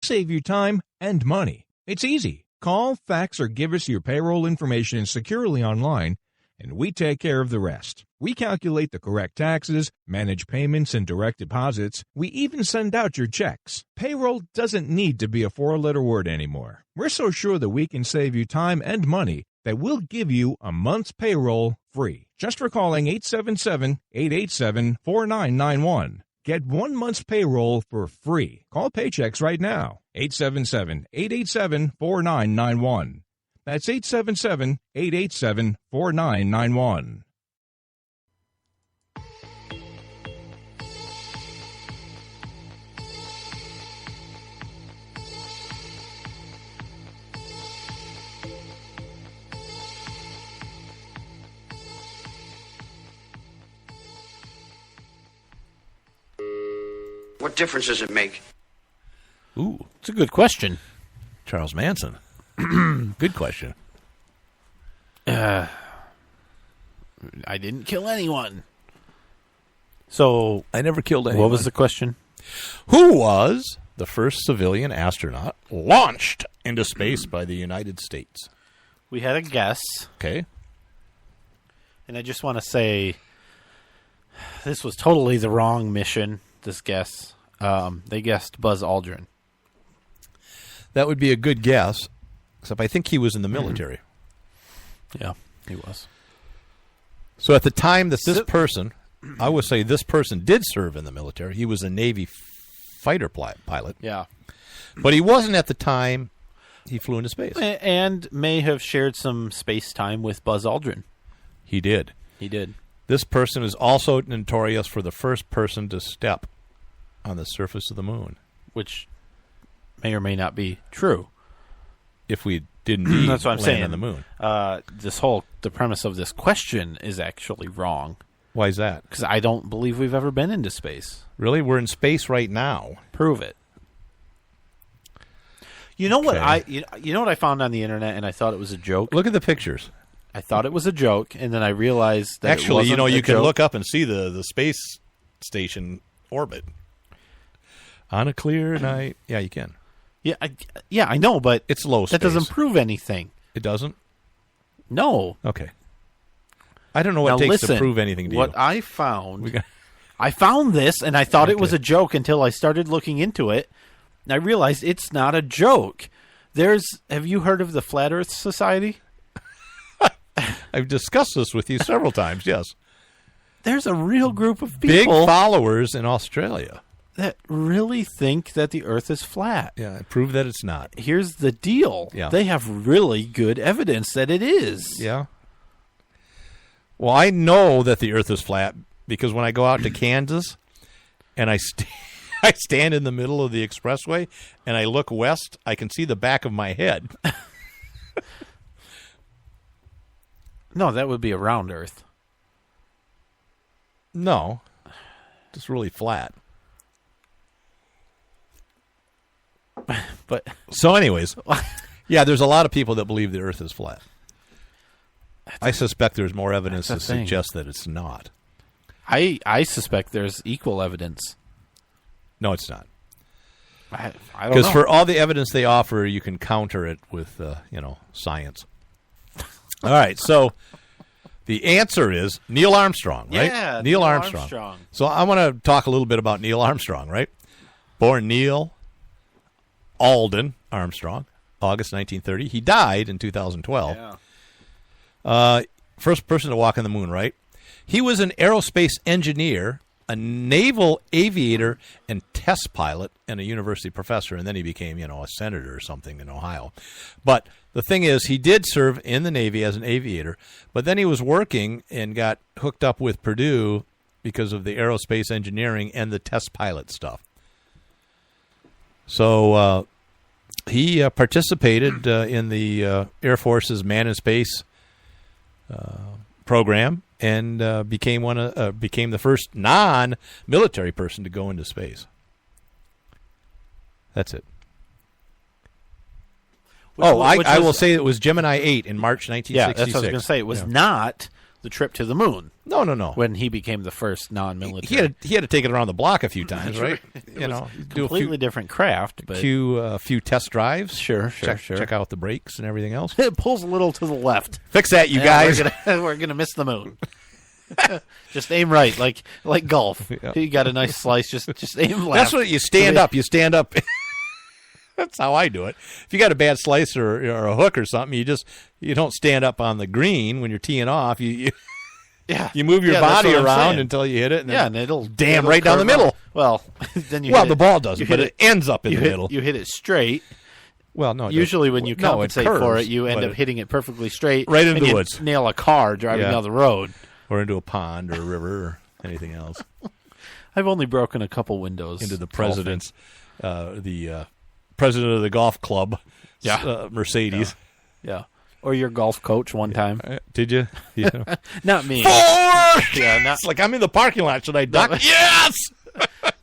save you time and money. It's easy. Call, fax, or give us your payroll information securely online, and we take care of the rest. We calculate the correct taxes, manage payments and direct deposits. We even send out your checks. Payroll doesn't need to be a four-letter word anymore. We're so sure that we can save you time and money that we'll give you a month's payroll free. Just for calling 877-887-4991. Get 1 month's payroll for free. Call Paychex right now. 877-887-4991. That's 877-887-4991. What difference does it make? Ooh, it's a good question. Charles Manson. Good question. I didn't kill anyone. So I never killed anyone. What was the question? Who was the first civilian astronaut launched into space by the United States? We had a guess. Okay. And I just want to say this was totally the wrong mission, this guess. They guessed Buzz Aldrin. That would be a good guess, except I think he was in the military. Yeah, he was. So at the time that this person, I would say this person did serve in the military. He was a Navy fighter pilot. Yeah. But he wasn't at the time he flew into space. And may have shared some space time with Buzz Aldrin. He did. He did. This person is also notorious for the first person to step on the surface of the moon. Which may or may not be true. If we didn't That's what I'm land saying. on the moon. The premise of this question is actually wrong. Why is that? Because I don't believe we've ever been into space. Really? We're in space right now. Prove it. You know what you know what I found on the internet, and I thought it was a joke. Look at the pictures. I thought it was a joke, and then I realized that actually, it wasn't you a can joke. look up and see the space station orbit on a clear night. Yeah, you can. Yeah, I know, but it's low space. That doesn't prove anything. It doesn't? No. Okay. I don't know what it takes to prove anything to you. What I found, I found this, and I thought it was a joke until I started looking into it, and I realized it's not a joke. Have you heard of the Flat Earth Society? I've discussed this with you several times, yes. There's a real group of people. Big followers in Australia. That really think that the Earth is flat. Yeah, prove that it's not. Here's the deal. Yeah. They have really good evidence that it is. Yeah. Well, I know that the Earth is flat because when I go out to Kansas and I stand in the middle of the expressway and I look west, I can see the back of my head. No, that would be a round Earth. No. Just really flat. But so anyways, yeah, there's a lot of people that believe the Earth is flat. I suspect there's more evidence to suggest that it's not. I suspect there's equal evidence. No, it's not. I don't know. Because for all the evidence they offer, you can counter it with, science. All right, so the answer is Neil Armstrong, right? Yeah, Neil Armstrong. So I want to talk a little bit about Neil Armstrong, right? Born Neil Alden Armstrong, August 1930. He died in 2012. Yeah. First person to walk on the moon, right? He was an aerospace engineer, a naval aviator, and test pilot, and a university professor, and then he became, a senator or something in Ohio. But the thing is, he did serve in the Navy as an aviator, but then he was working and got hooked up with Purdue because of the aerospace engineering and the test pilot stuff. So he participated in the Air Force's Man in Space program and became the first non-military person to go into space. That's it. I will say it was Gemini 8 in March 1966. Yeah, that's what I was going to say. It was not the trip to the moon. No. When he became the first non-military. He had to take it around the block a few times, right? Do completely different craft, but a few test drives. Sure. Check out the brakes and everything else. It pulls a little to the left. Fix that, you guys. We're gonna miss the moon. Just aim right, like golf. Yeah. You got a nice slice. Just aim left. That's what you stand up. You stand up. That's how I do it. If you got a bad slice or a hook or something, you don't stand up on the green when you're teeing off. You move your body around until you hit it. And and it'll right down the middle. Up. Well, then the ball doesn't, but it ends up in the middle. You hit it straight. Well, no. Usually, when you compensate for it, you end up hitting it perfectly straight, right into the woods. Nail a car driving down the road, or into a pond or a river or anything else. I've only broken a couple windows into the president's, president of the golf club, Mercedes. Yeah. Or your golf coach one time. Did you? Yeah. Not me. It's like I'm in the parking lot. Should I duck? Yes.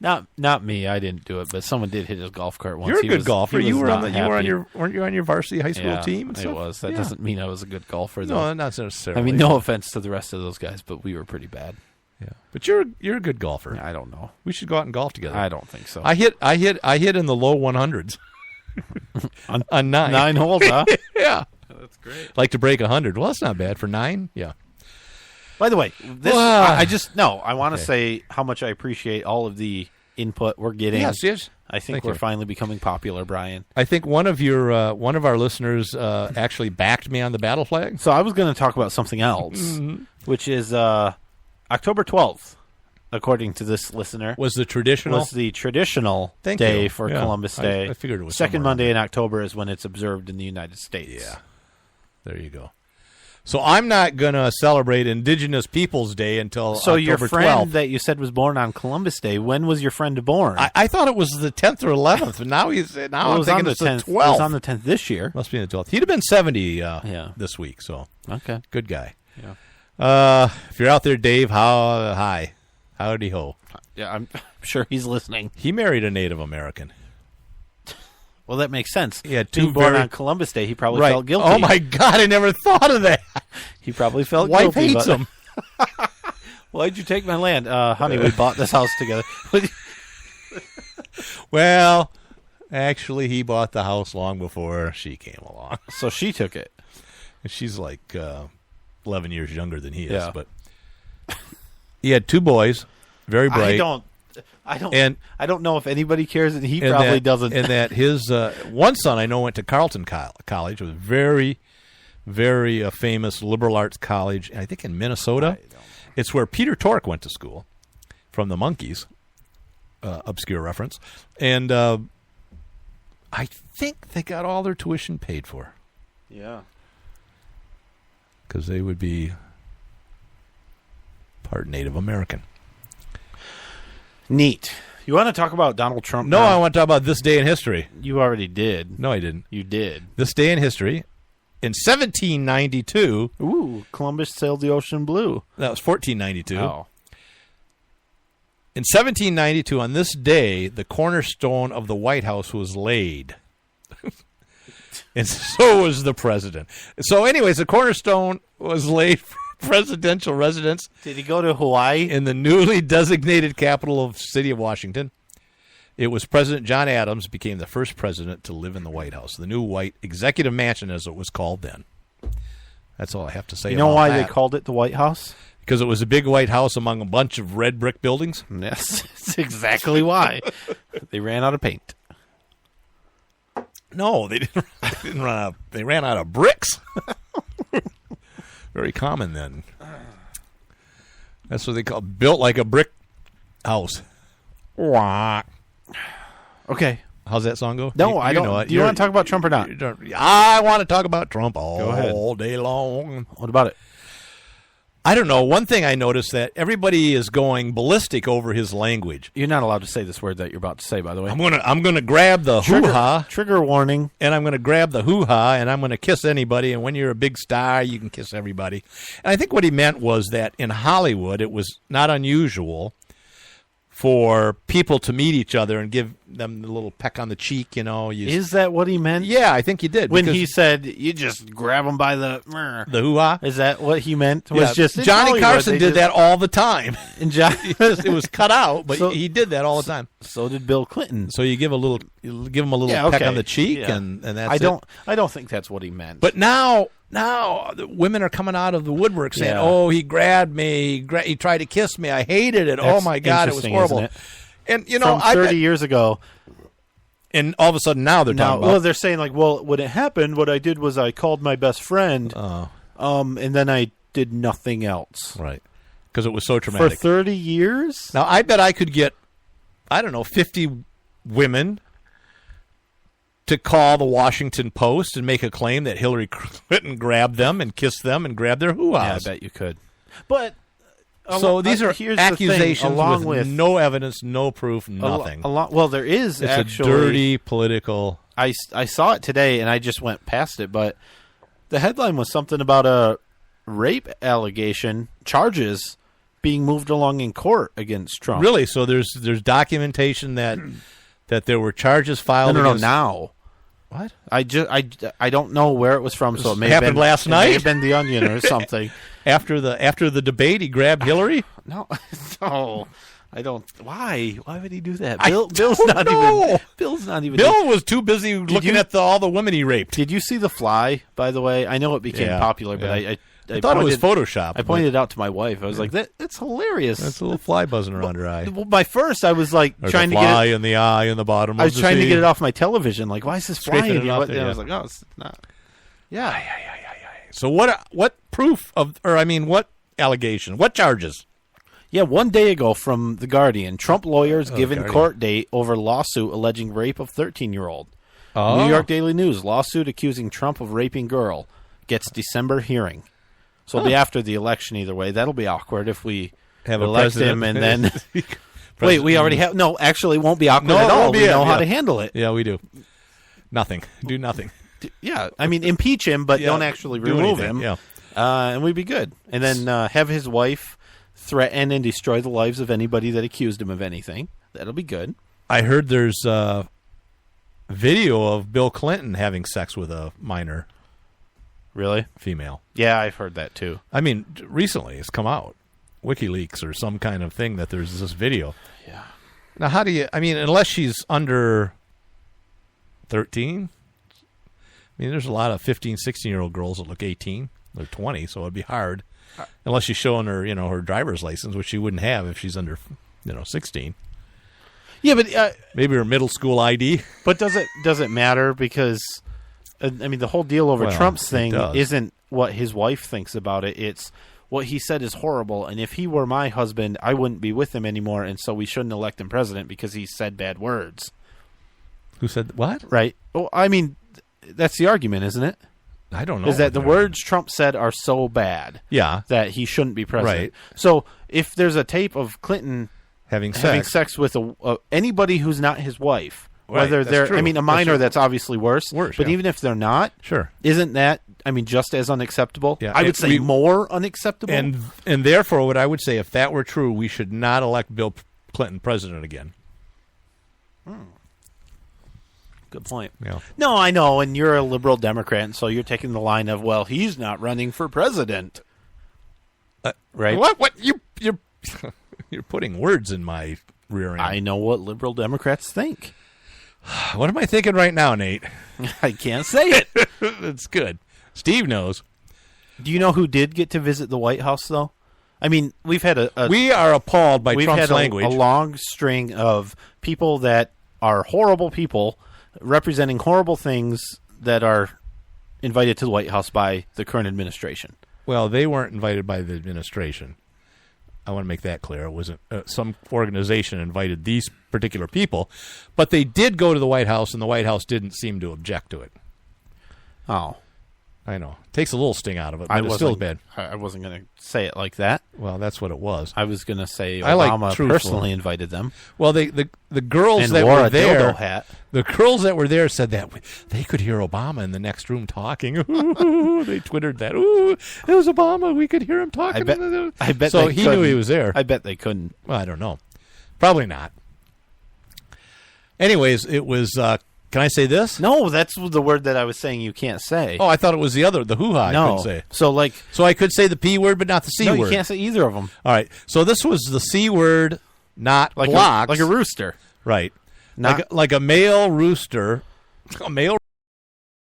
Not me. I didn't do it, but someone did hit his golf cart once. You're a good golfer. Weren't you on your varsity high school team? I was. That doesn't mean I was a good golfer, though. No, not necessarily. I mean, no offense to the rest of those guys, but we were pretty bad. Yeah, but you're a good golfer. I don't know. We should go out and golf together. I don't think so. I hit in the low 100s on 9 holes. Huh? Yeah, that's great. Like to break 100. Well, that's not bad for 9. Yeah. By the way, I want to say how much I appreciate all of the input we're getting. Yes. I think we're finally becoming popular, Brian. I think one of our listeners actually backed me on the battle flag. So I was going to talk about something else, which is October 12th, according to this listener. Was the traditional day for Columbus Day. I figured it was second Monday in October is when it's observed in the United States. Yeah, there you go. So I'm not going to celebrate Indigenous Peoples Day until October 12th. So your friend that you said was born on Columbus Day, when was your friend born? I thought it was the 10th or 11th, and now I'm thinking it's the 12th. It was on the 10th this year. Must be the 12th. He'd have been 70 this week, so okay, good guy. Yeah. If you're out there, Dave, howdy ho. Yeah, I'm sure he's listening. He married a Native American. Well, that makes sense. Yeah, being born on Columbus Day, he probably felt guilty. Oh my God, I never thought of that. He probably felt guilty. Wife hates him. Why'd you take my land? Honey, we bought this house together. Well, actually, he bought the house long before she came along. So she took it. She's like 11 years younger than he is. Yeah. But he had 2 boys, very bright. I don't know if anybody cares, and he probably doesn't. And that his one son I know went to Carleton College, was very, very famous liberal arts college, I think in Minnesota. It's where Peter Tork went to school from the Monkees, obscure reference. And I think they got all their tuition paid for. Yeah. Because they would be part Native American. Neat. You want to talk about Donald Trump No, now? I want to talk about this day in history. You already did. No, I didn't. You did. This day in history, in 1792... Ooh, Columbus sailed the ocean blue. That was 1492. Oh. In 1792, on this day, the cornerstone of the White House was laid. And so was the president. So anyways, the cornerstone was laid for presidential residence. Did he go to Hawaii? In the newly designated capital of the city of Washington. It was President John Adams became the first president to live in the White House, the new White Executive Mansion, as it was called then. That's all I have to say. You know why they called it the White House? Because it was a big White House among a bunch of red brick buildings. Yes, that's exactly why. They ran out of paint. No, they didn't run out. They ran out of bricks. Very common then. That's what they call built like a brick house. Okay. How's that song go? No, I don't. Know it. Do you want to talk about Trump or not? I want to talk about Trump all day long. What about it? I don't know. One thing I noticed that everybody is going ballistic over his language. You're not allowed to say this word that you're about to say, by the way. I'm gonna grab the hoo-ha. Trigger warning. And I'm gonna grab the hoo-ha, and I'm gonna kiss anybody. And when you're a big star, you can kiss everybody. And I think what he meant was that in Hollywood, it was not unusual for people to meet each other and give them the little peck on the cheek, Is that what he meant? Yeah, I think he did. When he said, you just grab them by the hoo-ha? Is that what he meant? Yeah. Johnny Carson did that all the time. And it was cut out, but he did that all the time. So did Bill Clinton. So you give him a little peck on the cheek, and that's I don't think that's what he meant. But now the women are coming out of the woodwork saying, "Oh, he grabbed me. He tried to kiss me. I hated it. Oh my God, it was horrible." And from 30 years ago, and all of a sudden now they're talking about. Well, they're saying like, "Well, when it happened, what I did was I called my best friend, and then I did nothing else." Right, because it was so traumatic. For 30 years. Now I bet I could get, 50 women to call the Washington Post and make a claim that Hillary Clinton grabbed them and kissed them and grabbed their hoo-has. Yeah, I bet you could. But so these are accusations with no evidence, no proof, nothing. Well, there is it's actually a dirty political. I saw it today and I just went past it, but the headline was something about a rape allegation charges being moved along in court against Trump. Really? So there's documentation that there were charges filed. No, now. What? I don't know where it was from, so it may happened have been last night. It may have been The Onion or something. After the debate, he grabbed Hillary. No, I don't. Why? Why would he do that? Bill's not even. Bill was too busy looking at all the women he raped. Did you see The Fly? By the way, I know it became popular, but I thought it was Photoshop. I pointed it out to my wife. I was like, "That's hilarious." That's a little fly buzzing around her eye. Well, my first, I was like trying to get fly in the eye in the bottom. I was trying to get it off my television. Like, why is this fly in here? I was like, "Oh, it's not." Yeah. So what proof what allegation? What charges? Yeah, 1 day ago from The Guardian, Trump lawyers given court date over lawsuit alleging rape of 13-year-old. Oh. New York Daily News, lawsuit accusing Trump of raping girl gets December hearing. So it'll be after the election either way. That'll be awkward if we have elect him and then... Wait, we already have... No, actually, it won't be awkward at all. We know how to handle it. Yeah, we do. Nothing. Do nothing. Yeah, I mean, impeach him, but don't actually remove him. Yeah. And we'd be good. And then have his wife threaten and destroy the lives of anybody that accused him of anything. That'll be good. I heard there's a video of Bill Clinton having sex with a minor. Really? Female. Yeah, I've heard that too. I mean, recently it's come out. WikiLeaks or some kind of thing that there's this video. Yeah. Now, how do you... I mean, unless she's under 13... I mean, there's a lot of 15, 16-year-old girls that look 18. They're 20, so it'd be hard. Unless she's showing her, her driver's license, which she wouldn't have if she's under, 16. Yeah, but... maybe her middle school ID. But does it matter? Because, the whole deal over Trump's thing isn't what his wife thinks about it. It's what he said is horrible, and if he were my husband, I wouldn't be with him anymore, and so we shouldn't elect him president because he said bad words. Who said what? Right. Well, that's the argument, isn't it? I don't know. Is that the words Trump said are so bad that he shouldn't be president. Right. So if there's a tape of Clinton having sex with anybody who's not his wife, whether they're, true. A minor, that's obviously worse. But yeah. even if they're not, sure, isn't that, just as unacceptable? Yeah. I would say more unacceptable. And therefore, what I would say, if that were true, we should not elect Bill Clinton president again. Good point. Yeah. No, I know, and you're a liberal Democrat, and so you're taking the line of, well, he's not running for president, right? What? You're you're putting words in my rear end. I know what liberal Democrats think. What am I thinking right now, Nate? I can't say it. It's good. Steve knows. Do you know who did get to visit the White House, though? We've had we are appalled by Trump's language. A long string of people that are horrible people representing horrible things that are invited to the White House by the current administration. Well, they weren't invited by the administration. I want to make that clear. It wasn't some organization invited these particular people, but they did go to the White House, and the White House didn't seem to object to it. Oh. I know. Takes a little sting out of it, but it's still bad. I wasn't going to say it like that. Well, that's what it was. I was going to say Obama personally invited them. Well, the girls and that wore were a there, dildo hat. The girls that were there said that they could hear Obama in the next room talking. Ooh, they twittered that. Ooh, it was Obama. We could hear him talking. I bet so he knew he was there. I bet they couldn't. Well, I don't know. Probably not. Anyways, it was. Can I say this? No, that's the word that I was saying you can't say. Oh, I thought it was the hoo-ha. No. I couldn't say. So I could say the P word, but not the C word. No, you can't say either of them. All right. So this was the C word, not like blocks. like a rooster. Right. Like a male rooster. A male